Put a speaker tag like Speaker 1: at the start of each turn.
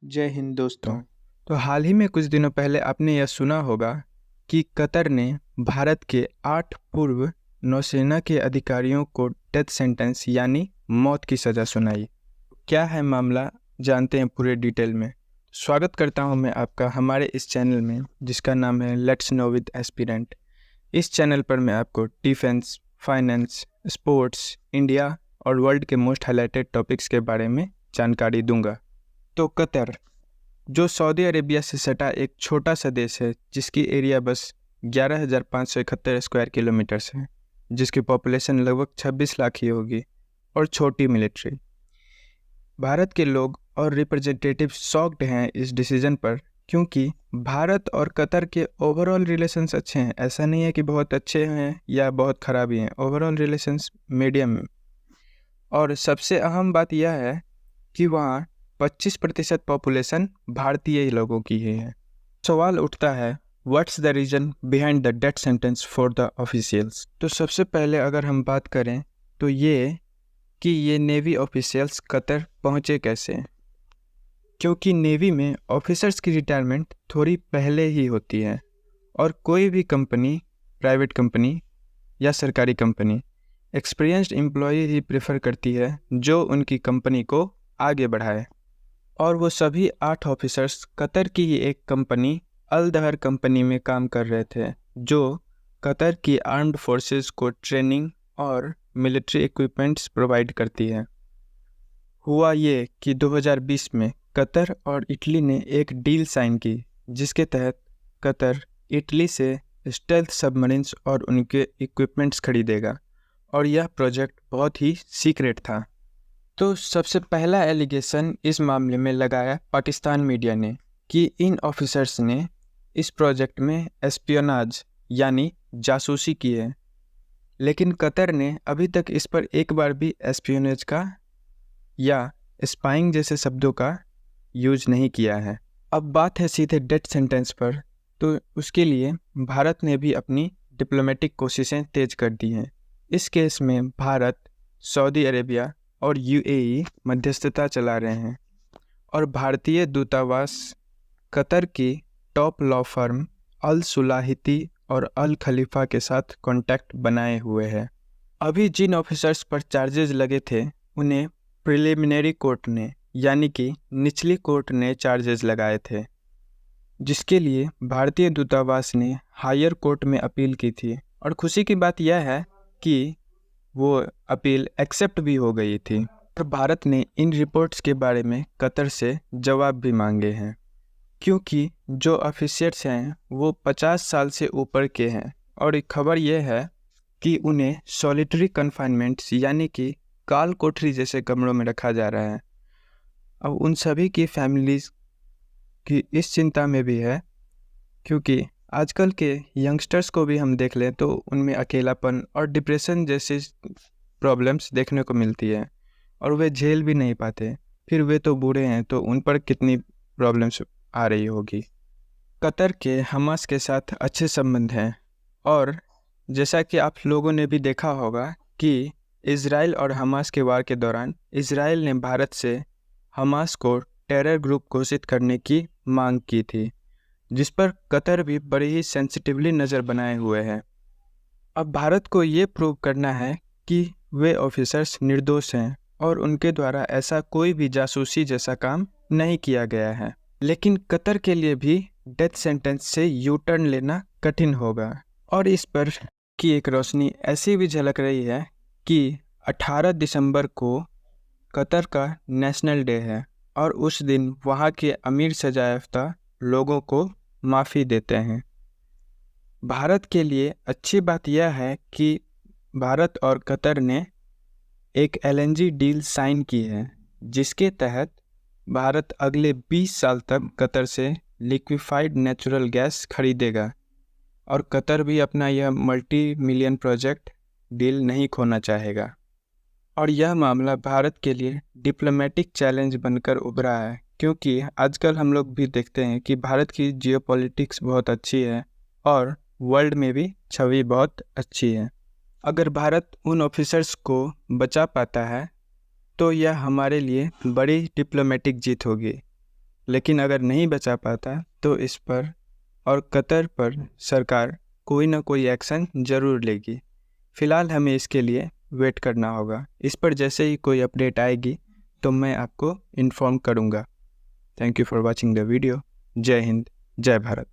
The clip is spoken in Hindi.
Speaker 1: जय हिंद दोस्तों।
Speaker 2: तो हाल ही में कुछ दिनों पहले आपने यह सुना होगा कि कतर ने भारत के 8 पूर्व नौसेना के अधिकारियों को डेथ सेंटेंस यानी मौत की सज़ा सुनाई। क्या है मामला, जानते हैं पूरे डिटेल में। स्वागत करता हूं मैं आपका हमारे इस चैनल में जिसका नाम है लेट्स नो विद एस्पिरेंट। इस चैनल पर मैं आपको डिफेंस, फाइनेंस, स्पोर्ट्स, इंडिया और वर्ल्ड के मोस्ट हाईलाइटेड टॉपिक्स के बारे में जानकारी दूंगा। तो कतर जो सऊदी अरेबिया से सटा एक छोटा सा देश है जिसकी एरिया बस 11,571 स्क्वायर किलोमीटर्स है, जिसकी पॉपुलेशन लगभग 26 लाख ही होगी और छोटी मिलिट्री। भारत के लोग और रिप्रेजेंटेटिव शॉक्ड हैं इस डिसीजन पर, क्योंकि भारत और कतर के ओवरऑल रिलेशंस अच्छे हैं। ऐसा नहीं है कि बहुत अच्छे हैं या बहुत ख़राब ही हैं, ओवरऑल रिलेशंस मीडियम में। और सबसे अहम बात यह है कि वहाँ 25% पॉपुलेशन भारतीय ही लोगों की ही है। सवाल उठता है, what's the reason behind the death sentence for the officials. तो सबसे पहले अगर हम बात करें तो ये कि ये नेवी ऑफिशियल्स कतर पहुँचे कैसे, क्योंकि नेवी में ऑफिसर्स की रिटायरमेंट थोड़ी पहले ही होती है और कोई भी कंपनी, प्राइवेट कंपनी या सरकारी कंपनी, एक्सपीरियंस्ड एम्प्लॉय ही प्रेफर करती है जो उनकी कंपनी को आगे बढ़ाए। और वो सभी 8 ऑफिसर्स कतर की ही एक कंपनी अल दहर कंपनी में काम कर रहे थे, जो कतर की आर्म्ड फोर्सेस को ट्रेनिंग और मिलिट्री इक्विपमेंट्स प्रोवाइड करती है। हुआ ये कि 2020 में कतर और इटली ने एक डील साइन की, जिसके तहत कतर इटली से स्टेल्थ सबमरीन्स और उनके इक्विपमेंट्स खरीदेगा, और यह प्रोजेक्ट बहुत ही सीक्रेट था। तो सबसे पहला एलिगेशन इस मामले में लगाया पाकिस्तान मीडिया ने कि इन ऑफिसर्स ने इस प्रोजेक्ट में एस्पियोनाज यानी जासूसी की है, लेकिन कतर ने अभी तक इस पर एक बार भी एस्पियोनेज का या स्पाइंग जैसे शब्दों का यूज नहीं किया है। अब बात है सीधे डेथ सेंटेंस पर, तो उसके लिए भारत ने भी अपनी डिप्लोमेटिक कोशिशें तेज कर दी हैं। इस केस में भारत, सऊदी अरेबिया और यूएई मध्यस्थता चला रहे हैं, और भारतीय दूतावास कतर की टॉप लॉ फर्म अल सुलाहिती और अल खलीफा के साथ कॉन्टैक्ट बनाए हुए है। अभी जिन ऑफिसर्स पर चार्जेस लगे थे उन्हें प्रिलिमिनरी कोर्ट ने यानी कि निचली कोर्ट ने चार्जेस लगाए थे, जिसके लिए भारतीय दूतावास ने हायर कोर्ट में अपील की थी। और खुशी की बात यह है कि वो अपील एक्सेप्ट भी हो गई थी, और भारत ने इन रिपोर्ट्स के बारे में कतर से जवाब भी मांगे हैं, क्योंकि जो ऑफिसर्स हैं वो 50 साल से ऊपर के हैं, और एक खबर यह है कि उन्हें सॉलिटरी कन्फाइनमेंट्स यानी कि काल कोठरी जैसे कमरों में रखा जा रहा है। अब उन सभी की फैमिलीज की इस चिंता में भी है, क्योंकि आजकल के यंगस्टर्स को भी हम देख लें तो उनमें अकेलापन और डिप्रेशन जैसी प्रॉब्लम्स देखने को मिलती है, और वे झेल भी नहीं पाते। फिर वे तो बूढ़े हैं, तो उन पर कितनी प्रॉब्लम्स आ रही होगी। कतर के हमास के साथ अच्छे संबंध हैं, और जैसा कि आप लोगों ने भी देखा होगा कि इजराइल और हमास के वार के दौरान इजराइल ने भारत से हमास को टेरर ग्रुप घोषित करने की मांग की थी, जिस पर कतर भी बड़ी ही सेंसिटिवली नज़र बनाए हुए है। अब भारत को ये प्रूव करना है कि वे ऑफिसर्स निर्दोष हैं और उनके द्वारा ऐसा कोई भी जासूसी जैसा काम नहीं किया गया है। लेकिन कतर के लिए भी डेथ सेंटेंस से यू टर्न लेना कठिन होगा, और इस पर की एक रोशनी ऐसी भी झलक रही है कि 18 दिसंबर को कतर का नेशनल डे है, और उस दिन वहाँ के अमीर सजायाफ्ता लोगों को माफ़ी देते हैं। भारत के लिए अच्छी बात यह है कि भारत और कतर ने एक एलएनजी डील साइन की है, जिसके तहत भारत अगले 20 साल तक कतर से लिक्विफाइड नेचुरल गैस खरीदेगा, और कतर भी अपना यह मल्टी मिलियन प्रोजेक्ट डील नहीं खोना चाहेगा। और यह मामला भारत के लिए डिप्लोमेटिक चैलेंज बनकर उभरा है, क्योंकि आजकल हम लोग भी देखते हैं कि भारत की जियोपॉलिटिक्स बहुत अच्छी है और वर्ल्ड में भी छवि बहुत अच्छी है। अगर भारत उन ऑफिसर्स को बचा पाता है तो यह हमारे लिए बड़ी डिप्लोमेटिक जीत होगी। लेकिन अगर नहीं बचा पाता तो इस पर और कतर पर सरकार कोई ना कोई एक्शन ज़रूर लेगी। फ़िलहाल हमें इसके लिए वेट करना होगा। इस पर जैसे ही कोई अपडेट आएगी तो मैं आपको इन्फॉर्म करूँगा। Thank you for watching the video. जय हिंद, जय भारत।